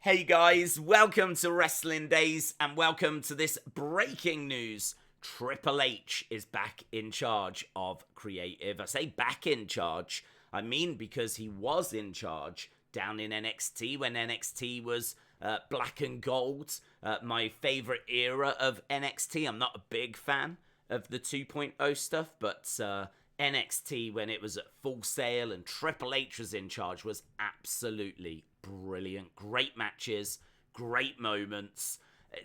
Hey guys, welcome to Wrestling Daze and welcome to this breaking news. Triple H is back in charge of creative. I say back in charge, I mean because he was in charge down in NXT when NXT was black and gold. My favorite era of NXT. I'm not a big fan of the 2.0 stuff, but NXT when it was at Full Sail and Triple H was in charge was absolutely brilliant. Great matches, great moments.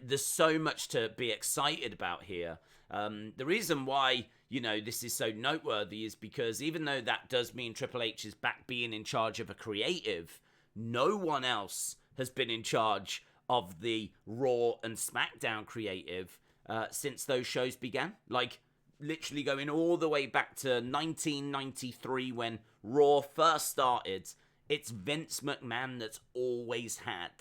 There's so much to be excited about here. The reason why, this is so noteworthy is because even though that does mean Triple H is back being in charge of a creative, no one else has been in charge of the Raw and Smackdown creative since those shows began. Like, literally going all the way back to 1993 when Raw first started. It's Vince McMahon that's always had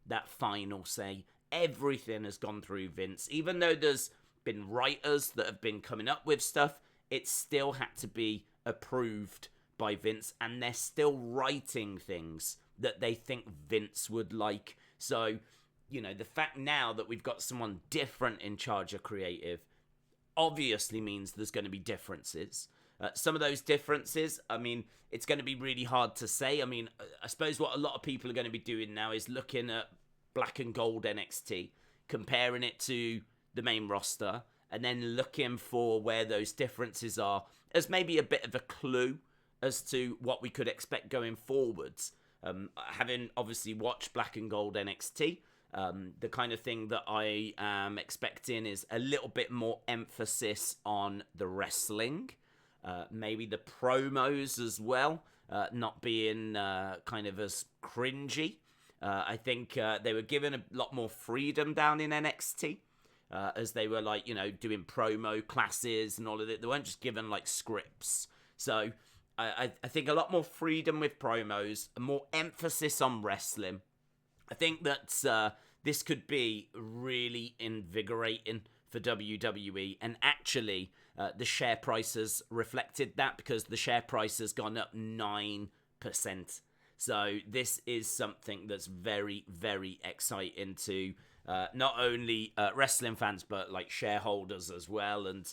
that final say. Everything has gone through Vince. Even though there's been writers that have been coming up with stuff, it still had to be approved by Vince. And they're still writing things that they think Vince would like. So, the fact now that we've got someone different in charge of creative obviously means there's going to be differences. Some of those differences, it's going to be really hard to say. I suppose what a lot of people are going to be doing now is looking at Black and Gold NXT, comparing it to the main roster, and then looking for where those differences are as maybe a bit of a clue as to what we could expect going forwards. Having obviously watched Black and Gold NXT, the kind of thing that I am expecting is a little bit more emphasis on the wrestling. Maybe the promos as well, not being kind of as cringy. I think they were given a lot more freedom down in NXT as they were doing promo classes and all of it. They weren't just given scripts. So I think a lot more freedom with promos, more emphasis on wrestling. I think that this could be really invigorating for WWE, and actually the share price has reflected that because the share price has gone up 9%. So this is something that's very, very exciting to not only wrestling fans, but shareholders as well. And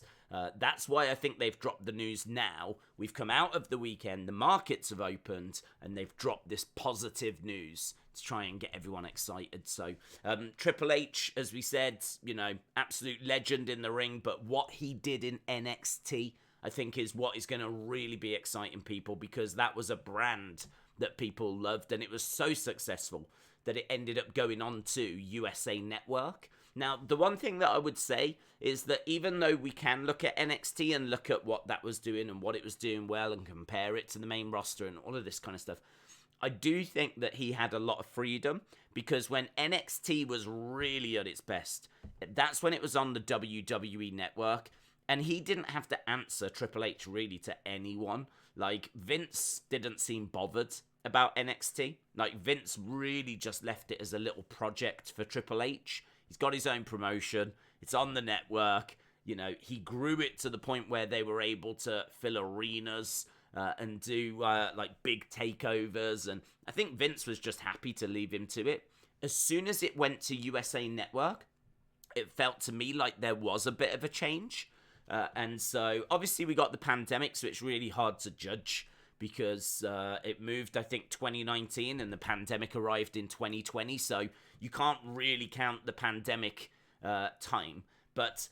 that's why I think they've dropped the news now. We've come out of the weekend, the markets have opened, and they've dropped this positive news to try and get everyone excited. So Triple H, as we said, absolute legend in the ring, but what he did in NXT, I think, is what is going to really be exciting people, because that was a brand that people loved, and it was so successful that it ended up going on to USA Network. Now, the one thing that I would say is that even though we can look at NXT and look at what that was doing and what it was doing well and compare it to the main roster and all of this kind of stuff, I do think that he had a lot of freedom, because when NXT was really at its best, that's when it was on the WWE Network, and he didn't have to answer Triple H really to anyone. Vince didn't seem bothered about NXT. Vince really just left it as a little project for Triple H. He's got his own promotion. It's on the network. He grew it to the point where they were able to fill arenas and do big takeovers, and I think Vince was just happy to leave him to it. As soon as it went to USA Network, it felt to me like there was a bit of a change, and so obviously we got the pandemic, so it's really hard to judge because it moved, I think, 2019 and the pandemic arrived in 2020, so you can't really count the pandemic time. But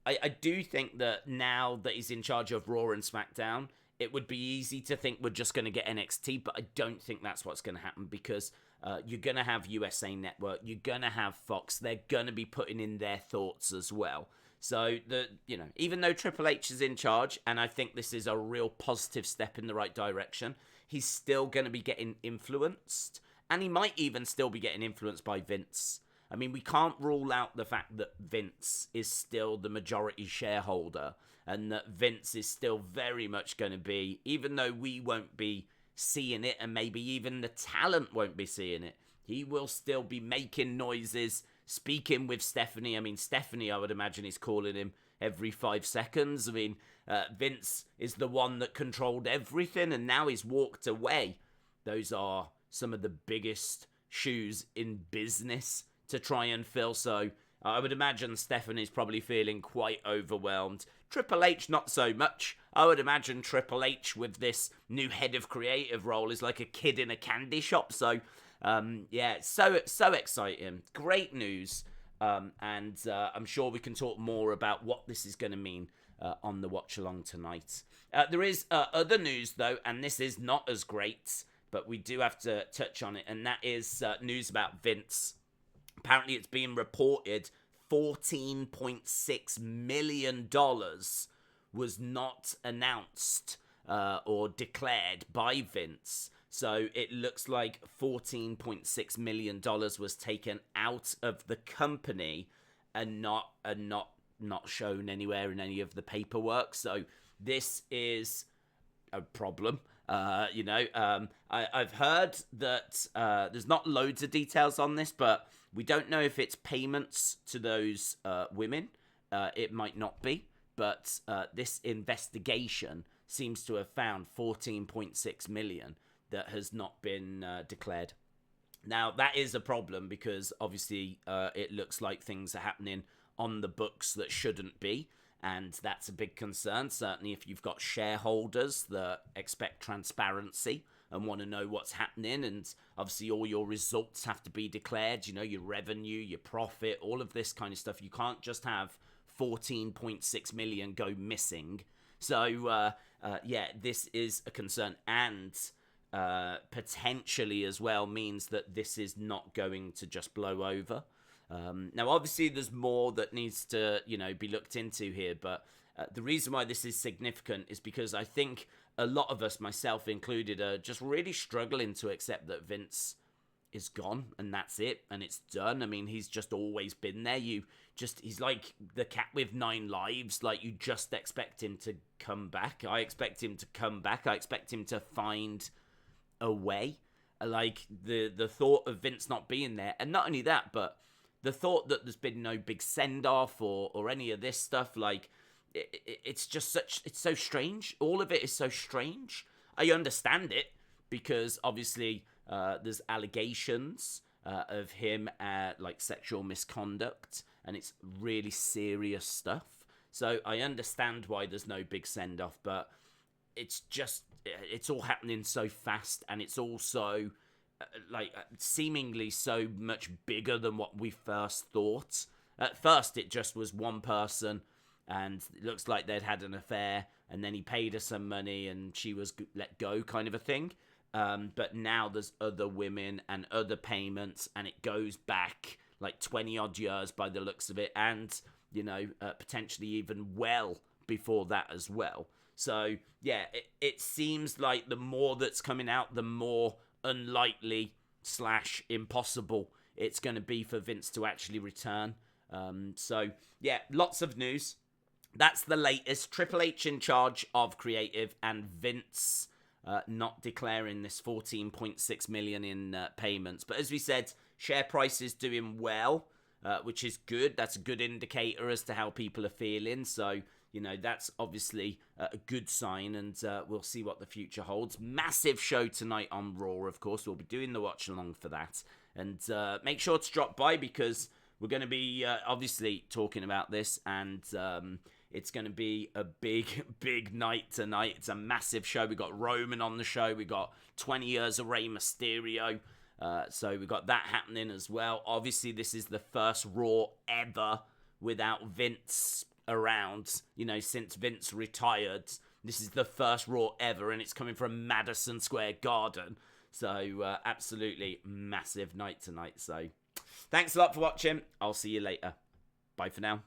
I do think that now that he's in charge of Raw and SmackDown, it would be easy to think we're just going to get NXT, but I don't think that's what's going to happen, because you're going to have USA Network, you're going to have Fox, they're going to be putting in their thoughts as well. So, even though Triple H is in charge, and I think this is a real positive step in the right direction, he's still going to be getting influenced, and he might even still be getting influenced by Vince. We can't rule out the fact that Vince is still the majority shareholder, and that Vince is still very much going to be, even though we won't be seeing it, and maybe even the talent won't be seeing it, he will still be making noises, speaking with Stephanie. Stephanie, I would imagine, is calling him every 5 seconds. Vince is the one that controlled everything, and now he's walked away. Those are some of the biggest shoes in business to try and fill. So I would imagine Stephanie's probably feeling quite overwhelmed. Triple H, not so much. I would imagine Triple H with this new head of creative role is like a kid in a candy shop. So, yeah, so exciting. Great news. And I'm sure we can talk more about what this is going to mean on the watch along tonight. There is other news, though, and this is not as great, but we do have to touch on it, and that is news about Vince. Apparently, it's being reported $14.6 million was not announced or declared by Vince. So it looks like $14.6 million was taken out of the company and not shown anywhere in any of the paperwork. So this is a problem. I've heard that there's not loads of details on this, but we don't know if it's payments to those women. It might not be, but this investigation seems to have found $14.6 million that has not been declared. Now, that is a problem because obviously it looks like things are happening on the books that shouldn't be. And that's a big concern, certainly if you've got shareholders that expect transparency and want to know what's happening. And obviously all your results have to be declared, your revenue, your profit, all of this kind of stuff. You can't just have 14.6 million go missing. So, this is a concern. And potentially as well means that this is not going to just blow over. Now, obviously, there's more that needs to, be looked into here, but the reason why this is significant is because I think a lot of us, myself included, are just really struggling to accept that Vince is gone and that's it and it's done. I mean, he's just always been there. He's like the cat with 9 lives. Like, you just expect him to come back. I expect him to come back. I expect him to find a way. Like, the thought of Vince not being there, and not only that, but the thought that there's been no big send-off or any of this stuff, like, it's just it's so strange. All of it is so strange. I understand it because obviously there's allegations of him like sexual misconduct, and it's really serious stuff. So I understand why there's no big send-off, but it's all happening so fast, and it's also seemingly so much bigger than what we first thought. At first, it just was one person, and it looks like they'd had an affair, and then he paid her some money, and she was let go, kind of a thing. But now there's other women and other payments, and it goes back like 20-odd years by the looks of it, and, potentially even well before that as well. So, yeah, it seems like the more that's coming out, the more unlikely / impossible it's going to be for Vince to actually return. So, yeah, lots of news. That's the latest. Triple H in charge of creative, and Vince not declaring this 14.6 million in payments. But as we said, share price is doing well, which is good. That's a good indicator as to how people are feeling. So, that's obviously a good sign, and we'll see what the future holds. Massive show tonight on Raw, of course. We'll be doing the watch-along for that. And make sure to drop by because we're going to be obviously talking about this, and it's going to be a big, big night tonight. It's a massive show. We got Roman on the show. We got 20 years of Rey Mysterio. So we got that happening as well. Obviously, this is the first Raw ever without Vince around, since Vince retired. This is the first Raw ever, and it's coming from Madison Square Garden. So absolutely massive night tonight. So thanks a lot for watching. I'll see you later. Bye for now.